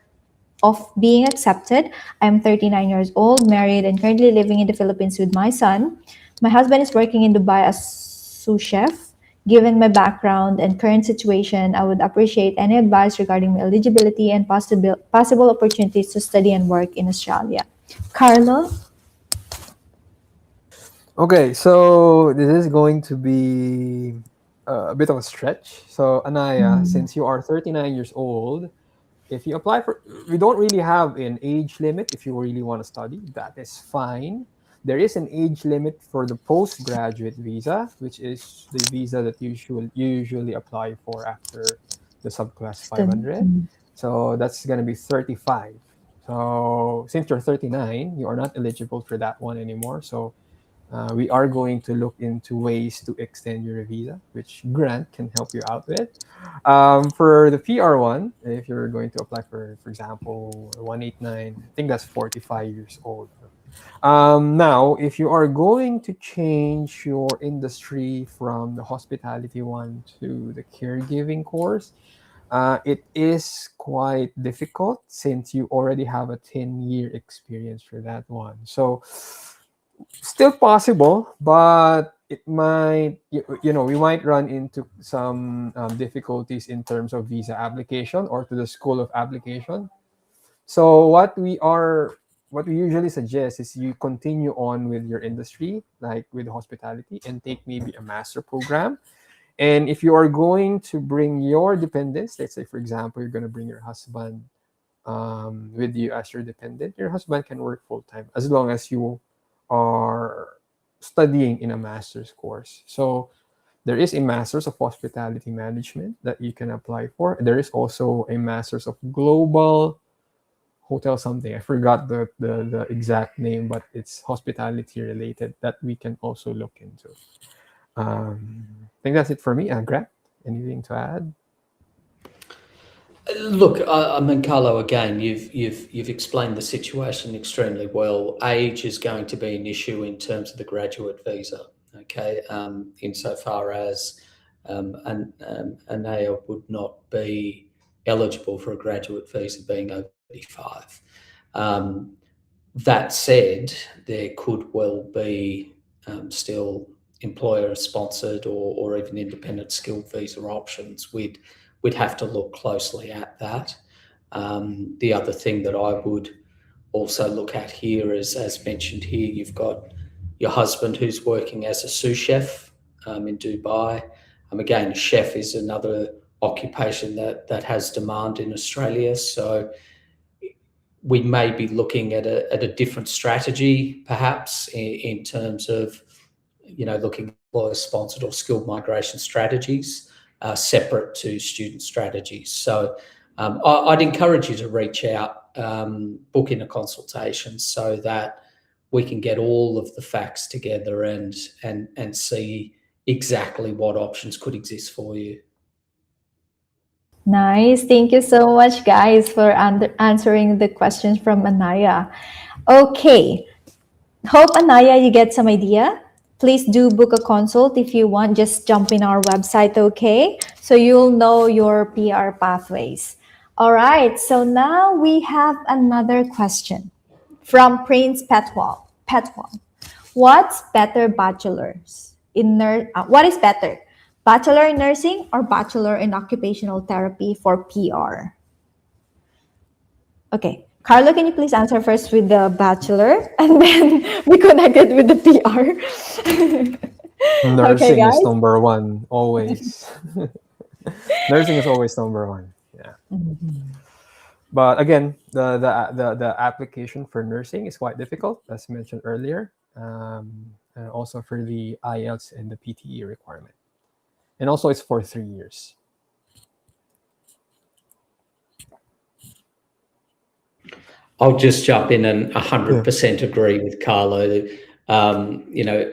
of being accepted. I'm 39 years old, married, and currently living in the Philippines with my son. My husband is working in Dubai as sous chef. Given my background and current situation, I would appreciate any advice regarding my eligibility and possible opportunities to study and work in Australia. Carlo? Okay, so this is going to be a bit of a stretch. So, Anaya, Mm. since you are 39 years old, if you apply for, we don't really have an age limit. If you really want to study, that is fine. There is an age limit for the postgraduate visa, which is the visa that you usually apply for after the subclass Stud- 500. mm. So that's going to be 35. So since you're 39, you are not eligible for that one anymore. So we are going to look into ways to extend your visa, which Grant can help you out with. For the PR1, if you're going to apply for example, 189, I think that's 45 years old. Now, if you are going to change your industry from the hospitality one to the caregiving course, it is quite difficult since you already have a 10-year experience for that one. So, still possible, but it might, we might run into some difficulties in terms of visa application or to the school of application. So what we usually suggest is you continue on with your industry, like with hospitality, and take maybe a master program. And if you are going to bring your dependents, let's say for example you're going to bring your husband with you as your dependent, your husband can work full time as long as you are studying in a master's course. So there is a master's of hospitality management that you can apply for. There is also a master's of global hotel something. I forgot the exact name, but it's hospitality related that we can also look into. I think that's it for me. Grant, anything to add? Look, I mean, Carlo, again, you've explained the situation extremely well. Age is going to be an issue in terms of the graduate visa, okay? Insofar as Anaya would not be eligible for a graduate visa being over 35. Um, that said, there could well be still employer sponsored or even independent skilled visa options. We'd have to look closely at that. The other thing that I would also look at here is, as mentioned here, you've got your husband who's working as a sous chef in Dubai. Again, chef is another occupation that has demand in Australia. So we may be looking at a different strategy, perhaps in terms of looking at employer sponsored or skilled migration strategies separate to student strategies. So I'd encourage you to reach out, book in a consultation so that we can get all of the facts together and see exactly what options could exist for you. Nice. Thank you so much, guys, for answering the questions from Anaya. Okay. Hope, Anaya, you get some idea. Please do book a consult if you want. Just jump in our website, okay? So you'll know your PR pathways. All right. So now we have another question from Prince Petwal. Petwal. What's better, bachelors in what is better, bachelor in nursing or bachelor in occupational therapy for PR? Okay, Carlo, can you please answer first with the bachelor, and then we connected with the PR. Okay, Nursing is guys. number one always. Nursing is always number one. Yeah. But again, the application for nursing is quite difficult, as mentioned earlier, and also for the IELTS and the PTE requirement. And also, it's for 3 years. I'll just jump in and 100% agree with Carlo. You know,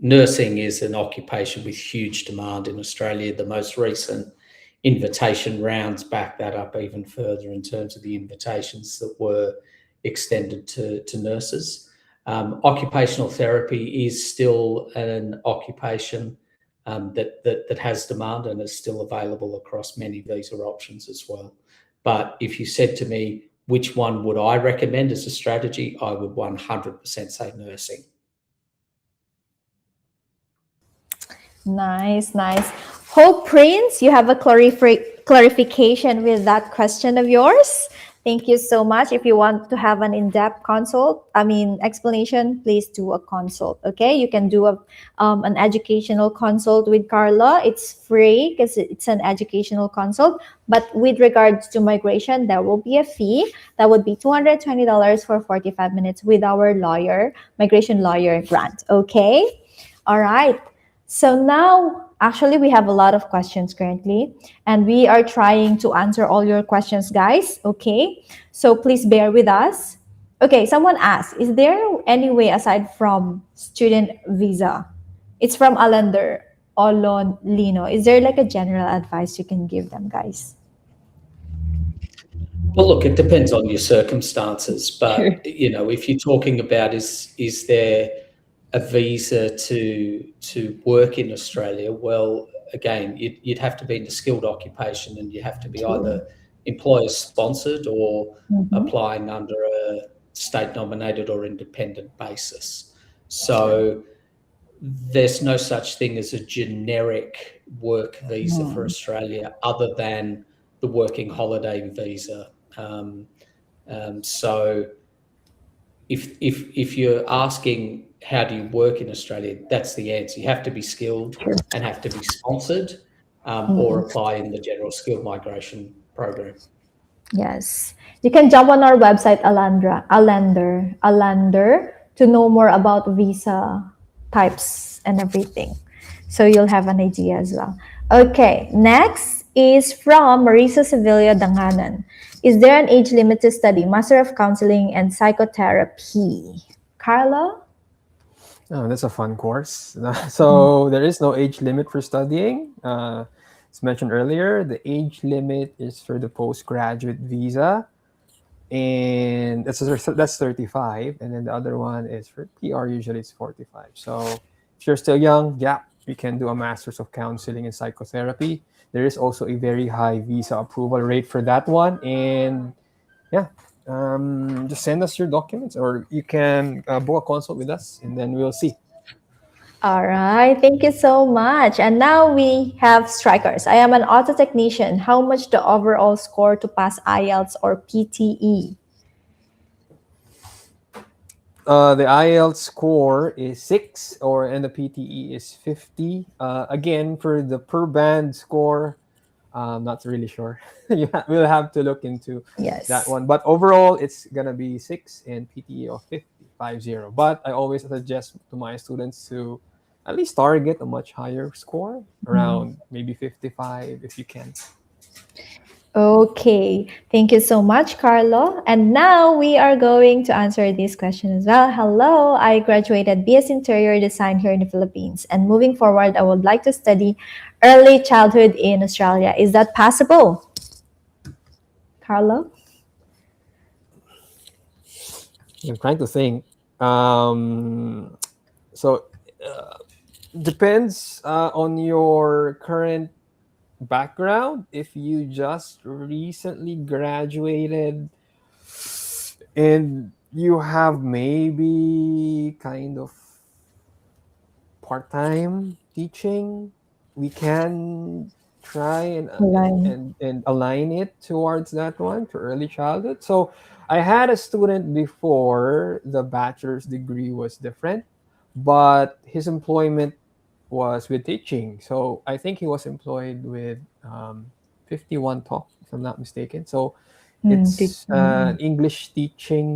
nursing is an occupation with huge demand in Australia. The most recent invitation rounds back that up even further in terms of the invitations that were extended to nurses. Occupational therapy is still an occupation that has demand and is still available across many visa options as well. But if you said to me, which one would I recommend as a strategy, I would 100% say nursing. Nice, nice. Hope, Prince, you have a clarification with that question of yours. Thank you so much. If you want to have an in-depth explanation, please do a consult. Okay, you can do an educational consult with Carla. It's free because it's an educational consult. But with regards to migration, there will be a fee. That would be $220 for 45 minutes with our migration lawyer Grant. Okay, all right. So now, actually, we have a lot of questions currently, and we are trying to answer all your questions, guys. Okay, so please bear with us. Okay, someone asked, is there any way aside from student visa? It's from Alander Olon Lino. Is there like a general advice you can give them, guys? Well, look, it depends on your circumstances, Sure. but if you're talking about is there a visa to work in Australia? Well, again, you'd have to be in a skilled occupation, and you have to be True. either employer sponsored or Mm-hmm. applying under a state nominated or independent basis. So there's no such thing as a generic work visa for Australia other than the working holiday visa. So if you're asking how do you work in Australia, that's the answer. You have to be skilled and have to be sponsored, or apply in the general skilled migration program. Yes. You can jump on our website, Alander, to know more about visa types and everything. So you'll have an idea as well. Okay, next is from Marisa Sevilla Danganan. Is there an age limit to study Master of Counseling and Psychotherapy? Carla? Oh, that's a fun course. So there is no age limit for studying. As mentioned earlier, the age limit is for the postgraduate visa, and that's 35, and then the other one is for PR. Usually it's 45. So if you're still young, yeah, you can do a Master's of Counseling and Psychotherapy. There is also a very high visa approval rate for that one, and yeah, just send us your documents, or you can book a consult with us, and then we'll see. All right, thank you so much. And now we have strikers. I am an auto technician. How much the overall score to pass IELTS or PTE? The IELTS score is 6, and the PTE is 50. Again, for the per band score, I'm not really sure. We'll have to look into that Yes. one. But overall, it's gonna be 6 and PTE of 50. But I always suggest to my students to at least target a much higher score, around maybe 55 if you can. Okay, thank you so much, Carlo. And now we are going to answer this question as well. Hello, I graduated BS Interior Design here in the Philippines, and moving forward, I would like to study early childhood in Australia. Is that possible? Carlo? I'm trying to think. So depends on your current background. If you just recently graduated and you have maybe kind of part-time teaching, we can try Line. and align it towards that one, to early childhood. So I had a student before, the bachelor's degree was different, but his employment was with teaching. So I think he was employed with 51 Talk, if I'm not mistaken. So it's English teaching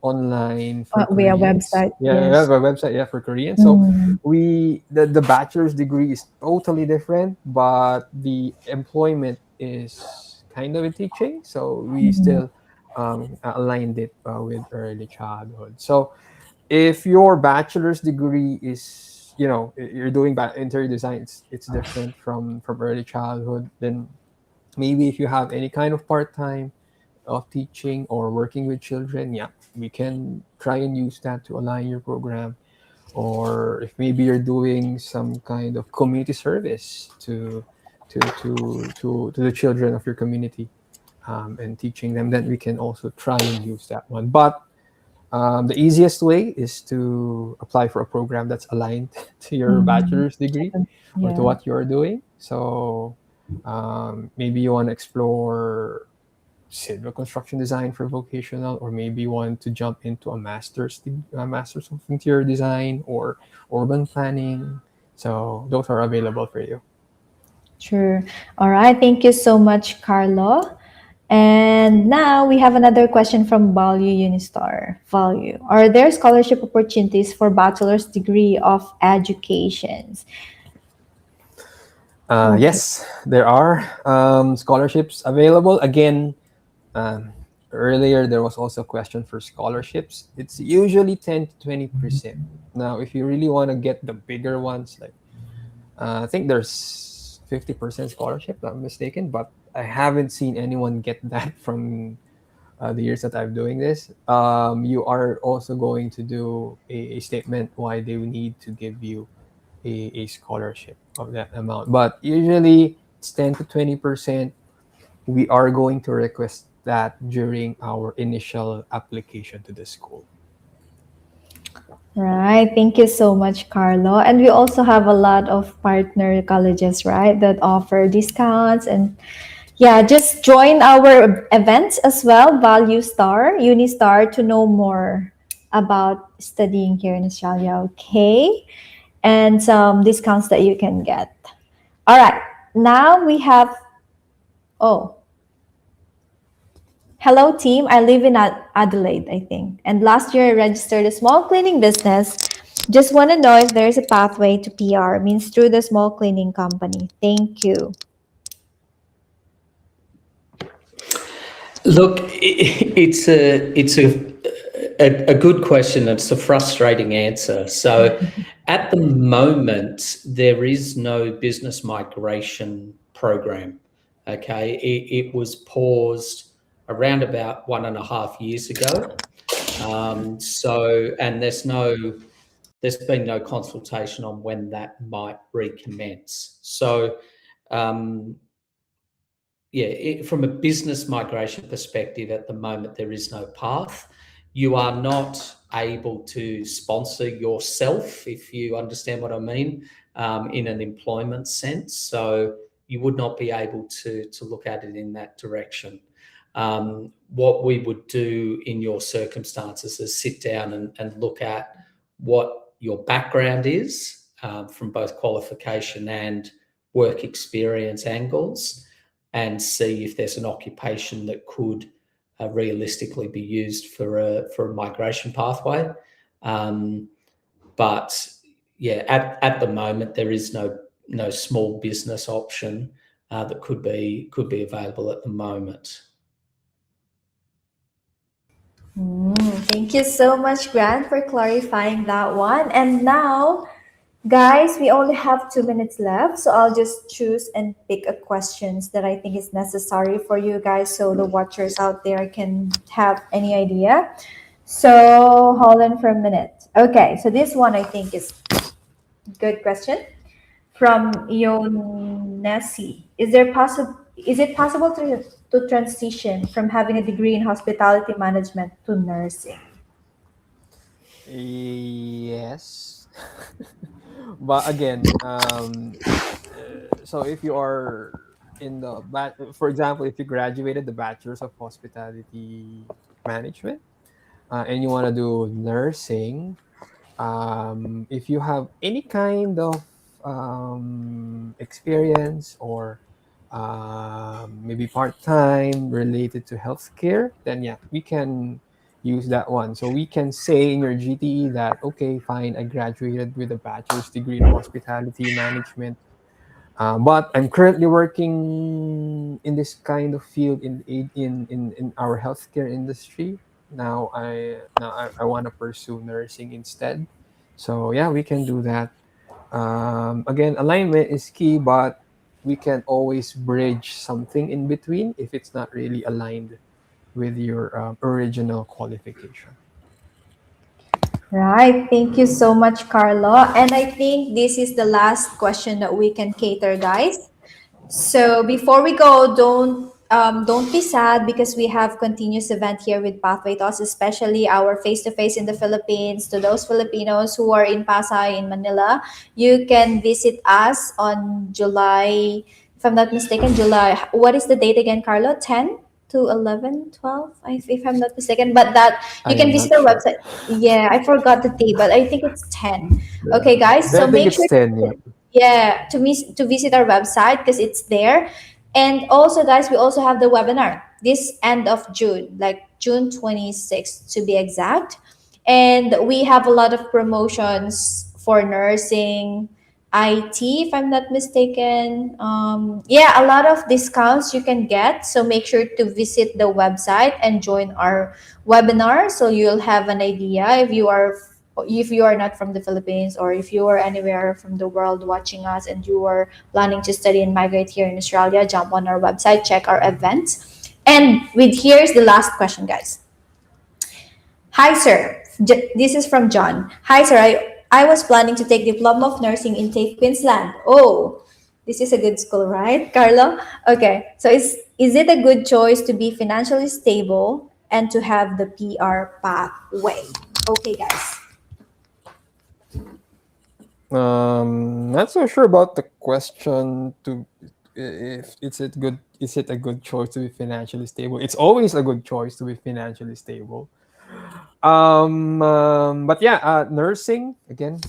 online for Via Koreans. website, Yeah, we yes. have a website, yeah, for Koreans. So the bachelor's degree is totally different, but the employment is kind of in teaching. So we still aligned it with early childhood. So if your bachelor's degree is, you're doing interior design, it's different from early childhood, then maybe if you have any kind of part-time of teaching or working with children, yeah, we can try and use that to align your program. Or if maybe you're doing some kind of community service to the children of your community, and teaching them, then we can also try and use that one. But the easiest way is to apply for a program that's aligned to your bachelor's degree or to Yeah. what you're doing. So maybe you want to explore civil construction design for vocational, or maybe want to jump into a master's of interior design or urban planning. So those are available for you. Sure. All right. Thank you so much, Carlo. And now we have another question from Value Unistar. Value. Are there scholarship opportunities for bachelor's degree of educations? Okay. Yes, there are scholarships available. Again, um, earlier there was also a question for scholarships. It's usually 10 to 20%. Now, if you really want to get the bigger ones, like I think there's 50% scholarship, if I'm mistaken, but I haven't seen anyone get that from the years that I'm doing this. You are also going to do a statement why they need to give you a scholarship of that amount. But usually it's 10 to 20%. We are going to request that during our initial application to the school. Right. Thank you so much, Carlo. And we also have a lot of partner colleges, right, that offer discounts. And yeah, just join our events as well, Value Star, Unistar, to know more about studying here in Australia. Okay. And some discounts that you can get. All right. Now we have, oh, hello, team. I live in Adelaide, I think. And last year I registered a small cleaning business. Just want to know if there's a pathway to PR, means through the small cleaning company. Thank you. Look, it's a good question. It's a frustrating answer. So, at the moment, there is no business migration program. Okay, it was paused around about 1.5 years ago. And there's been no consultation on when that might recommence. So, um, yeah, from a business migration perspective, at the moment, there is no path. You are not able to sponsor yourself, if you understand what I mean, in an employment sense. So you would not be able to look at it in that direction. What we would do in your circumstances is sit down and look at what your background is, from both qualification and work experience angles, and see if there's an occupation that could realistically be used for a migration pathway. But yeah, at the moment there is no small business option that could be available at the moment. Thank you so much, Grant, for clarifying that one. And now, guys, we only have 2 minutes left, so I'll just choose and pick a questions that I think is necessary for you guys, so the watchers out there can have any idea. So hold on for a minute. Okay, so this one I think is good question from Ionesi. Is it possible to transition from having a degree in hospitality management to nursing? Yes. But again, so if you are in the for example, if you graduated the bachelor's of hospitality management, and you want to do nursing, if you have any kind of experience, or maybe part-time related to healthcare, then yeah, we can use that one. So we can say in your GTE that, okay, fine, I graduated with a bachelor's degree in hospitality management, but I'm currently working in this kind of field in our healthcare industry. Now I want to pursue nursing instead. So yeah, we can do that. Again, alignment is key, but we can always bridge something in between if it's not really aligned with your original qualification. Right. Thank you so much, Carlo. And I think this is the last question that we can cater, guys. So before we go, don't be sad, because we have continuous event here with Pathway Talks, especially our face to face in the Philippines. To those Filipinos who are in Pasay, in Manila, you can visit us on July. If I'm not mistaken, July. What is the date again, Carlo? 10. to 11, 12, if I'm not mistaken. But that you I can am visit not our sure. website. Yeah, I forgot the date, but I think it's 10. Okay, guys. I So think make it's sure 10. Yeah. yeah to visit our website because it's there. And also, guys, we also have the webinar this end of June, like June 26th to be exact. And we have a lot of promotions for nursing, IT, if I'm not mistaken. Yeah, a lot of discounts you can get. So make sure to visit the website and join our webinar so you'll have an idea if you are not from the Philippines, or if you are anywhere from the world watching us and you are planning to study and migrate here in Australia, jump on our website, check our events. And with here's the last question, guys. Hi, sir. This is from John. Hi, sir. I was planning to take Diploma of Nursing in TAFE, Queensland. Oh, this is a good school, right, Carlo? Okay. So is it a good choice to be financially stable and to have the PR pathway? Okay, guys. Not so sure about the question to if it's it good. Is it a good choice to be financially stable? It's always a good choice to be financially stable. But yeah, nursing again,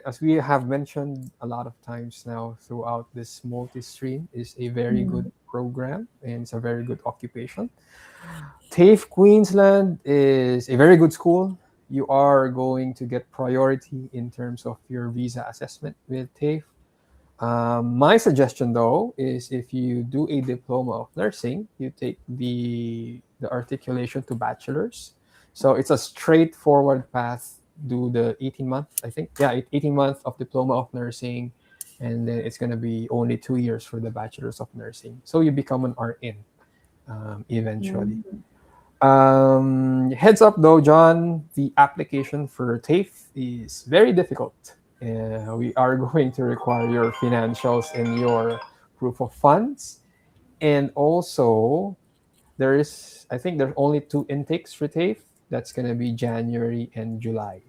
as we have mentioned a lot of times now throughout this multi-stream, is a very good program and it's a very good occupation. TAFE Queensland is a very good school. You are going to get priority in terms of your visa assessment with TAFE. My suggestion, though, is if you do a diploma of nursing, you take the articulation to bachelor's. So it's a straightforward path. Do the 18 month, I think, yeah, 18 month of diploma of nursing, and then it's gonna be only 2 years for the bachelor's of nursing. So you become an RN eventually. Heads up though, John, the application for TAFE is very difficult. We are going to require your financials and your proof of funds. And also, I think there's only two intakes for TAFE. That's going to be January and July.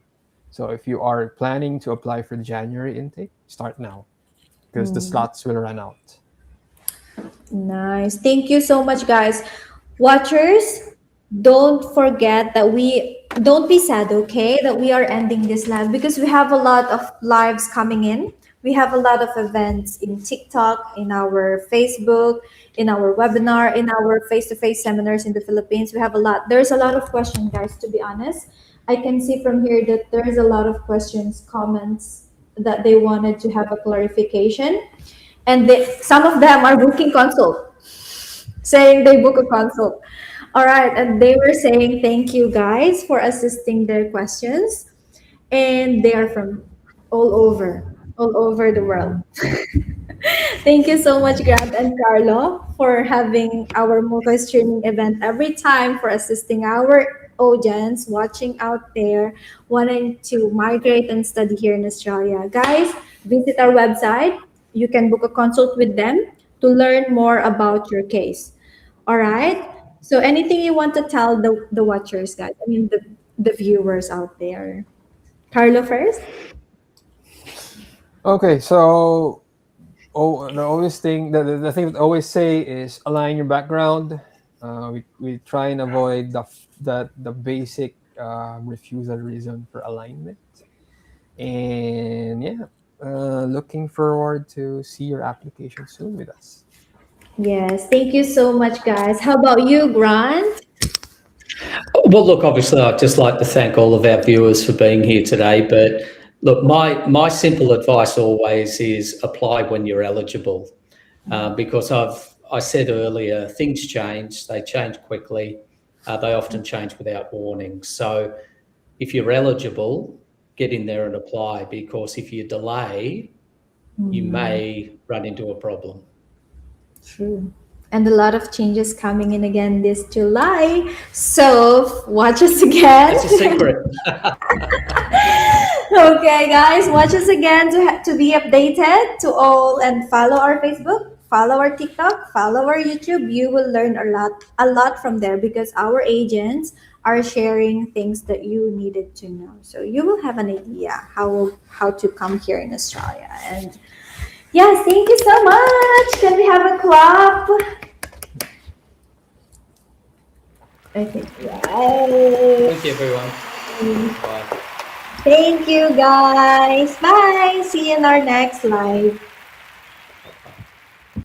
So if you are planning to apply for the January intake, start now because the slots will run out. Nice. Thank you so much, guys. Watchers, don't forget that don't be sad, okay, that we are ending this live because we have a lot of lives coming in. We have a lot of events in TikTok, in our Facebook, in our webinar, in our face-to-face seminars in the Philippines. We have a lot. There's a lot of questions, guys, to be honest. I can see from here that there's a lot of questions, comments that they wanted to have a clarification. And some of them are booking consult, saying they book a consult. All right, and they were saying thank you guys for assisting their questions, and they are from all over the world. Thank you so much, Grant and Carlo, for having our multi-streaming event every time, for assisting our audience watching out there wanting to migrate and study here in Australia. Guys, visit our website. You can book a consult with them to learn more about your case. All right. So anything you want to tell the watchers, guys? I mean the viewers out there. Carlo first. Okay, so the always thing the thing that I always say is align your background. We try and avoid the basic refusal reason for alignment. And yeah, looking forward to see your application soon with us. Yes, thank you so much, guys. How about you, Grant? Well, look, obviously, I'd just like to thank all of our viewers for being here today. But look, my simple advice always is apply when you're eligible, because I said earlier, things change. They change quickly. They often change without warning. So if you're eligible, get in there and apply, because if you delay, you may run into a problem. True. And a lot of changes coming in again this July. So watch us again. That's a secret. Okay, guys, watch us again to be updated to all, and follow our Facebook, follow our TikTok, follow our YouTube. You will learn a lot from there because our agents are sharing things that you needed to know. So you will have an idea how to come here in Australia. And yes, thank you so much. Can we have a clap? Okay. Right. Thank you, everyone. Bye. Thank you, guys. Bye. See you in our next live.